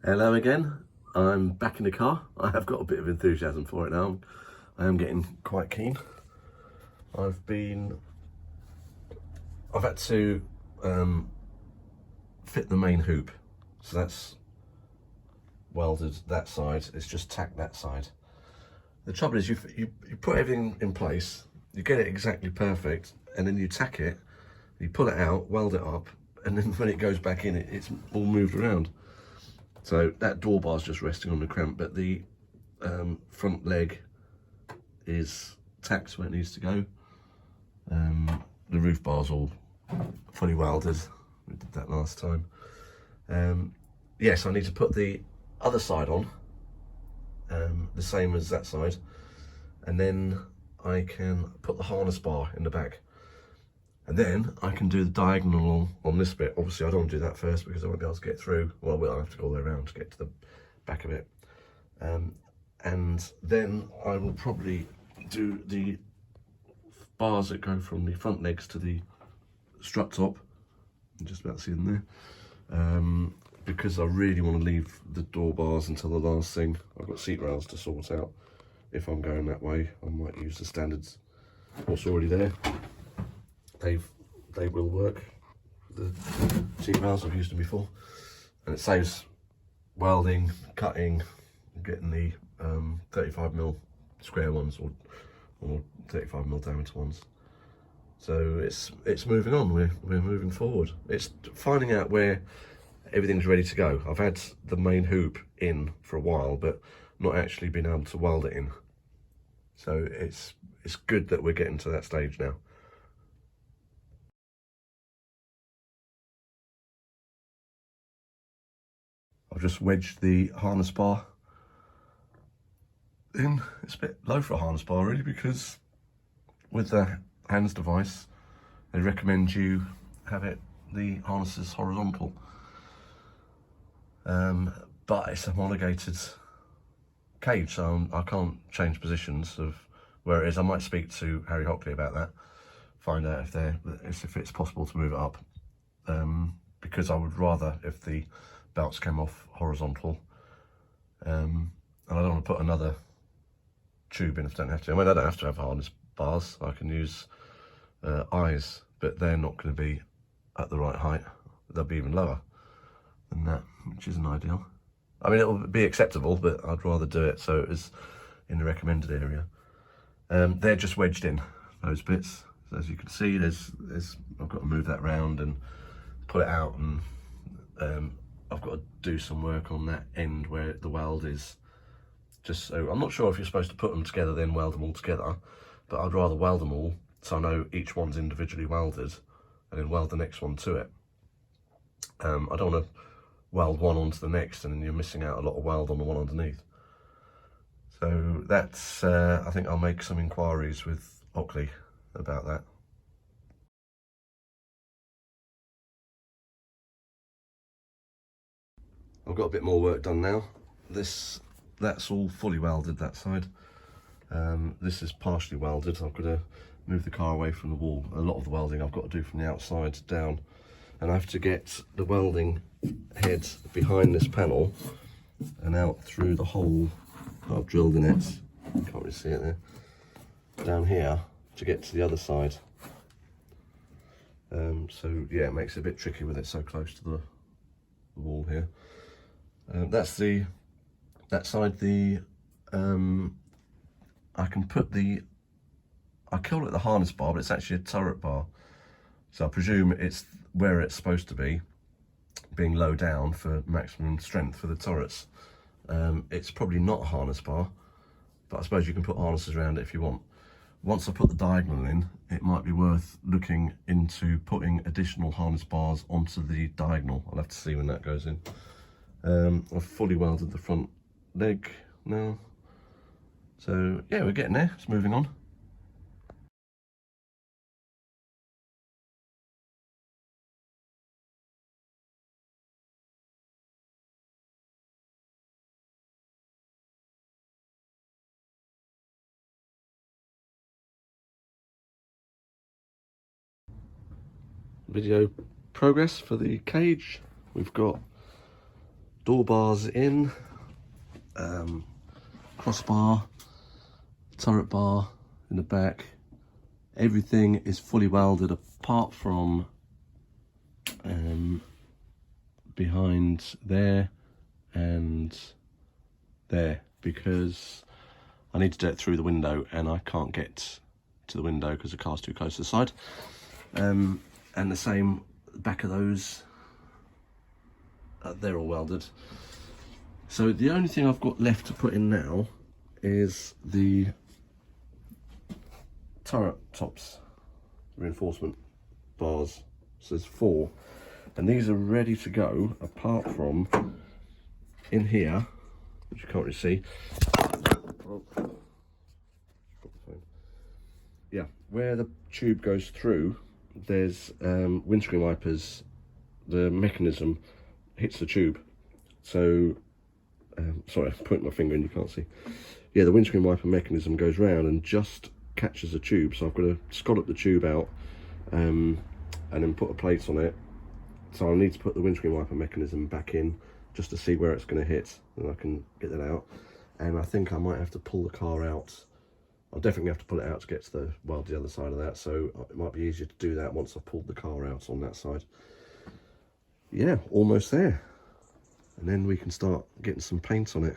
Hello again. I'm back in the car. I have got a bit of enthusiasm for it now. I am getting quite keen. I've had to fit the main hoop, so that's welded that side. It's just tacked that side. The trouble is, you put everything in place, you get it exactly perfect, and then you tack it, you pull it out, weld it up, and then when it goes back in, it's all moved around. So that door bar's just resting on the cramp, but the front leg is tacked where it needs to go. The roof bar's all fully welded. We did that last time. Yes, I need to put the other side on, the same as that side, and then I can put the harness bar in the back. And then I can do the diagonal on this bit. Obviously, I don't want to do that first because I won't be able to get through. Well, I'll have to go all the way around to get to the back of it. And then I will probably do the bars that go from the front legs to the strut top. I'm just about to see them there. Because I really want to leave the door bars until the last thing. I've got seat rails to sort out. If I'm going that way, I might use the standards, what's already there. They will work. The seat rails, I've used them before, and it saves welding, cutting, getting the 35mm square ones or 35mm diameter ones. So it's moving on. We're moving forward. It's finding out where everything's ready to go. I've had the main hoop in for a while, but not actually been able to weld it in. So it's good that we're getting to that stage now. I've just wedged the harness bar in. It's a bit low for a harness bar really, because with the hands device they recommend you have the harness is horizontal, but it's a homologated cage, so I can't change positions of where it is. I might speak to Harry Hockley about that, find out if it's possible to move it up, because I would rather if the belts came off horizontal, and I don't want to put another tube in if I don't have to. I mean, I don't have to have harness bars. I can use eyes, but they're not going to be at the right height. They'll be even lower than that, which isn't ideal. I mean, it'll be acceptable, but I'd rather do it so it was in the recommended area. They're just wedged in, those bits. So as you can see, I've got to move that round and pull it out, and I've got to do some work on that end where the weld is. Just so, I'm not sure if you're supposed to put them together then weld them all together, but I'd rather weld them all so I know each one's individually welded, and then weld the next one to it. I don't want to weld one onto the next and then you're missing out a lot of weld on the one underneath. So that's, I think I'll make some inquiries with Hockly about that. I've got a bit more work done now. That's all fully welded, that side. This is partially welded. I've got to move the car away from the wall. A lot of the welding I've got to do from the outside down, and I have to get the welding head behind this panel and out through the hole I've drilled in it. You can't really see it there. Down here to get to the other side. So yeah, it makes it a bit tricky with it so close to the wall here. That side, I can put I call it the harness bar, but it's actually a turret bar. So I presume it's where it's supposed to be, being low down for maximum strength for the turrets. It's probably not a harness bar, but I suppose you can put harnesses around it if you want. Once I put the diagonal in, it might be worth looking into putting additional harness bars onto the diagonal. I'll have to see when that goes in. I've fully welded the front leg now. So yeah, we're getting there, it's moving on. Video progress for the cage. We've got door bars in, crossbar, turret bar in the back. Everything is fully welded apart from behind there and there, because I need to do it through the window and I can't get to the window because the car's too close to the side. And the same back of those, they're all welded. So the only thing I've got left to put in now is the turret tops reinforcement bars. So there's 4, and these are ready to go, apart from in here, which you can't really see. Yeah, where the tube goes through, there's windscreen wipers. The mechanism hits the tube. So, sorry, I'm pointing my finger and you can't see. Yeah, the windscreen wiper mechanism goes round and just catches the tube. So I've got to scallop the tube out and then put a plate on it. So I'll need to put the windscreen wiper mechanism back in just to see where it's going to hit, and I can get that out. And I think I might have to pull the car out. I'll definitely have to pull it out to get to the weld the other side of that, so it might be easier to do that once I've pulled the car out on that side. Yeah, almost there. And then we can start getting some paint on it.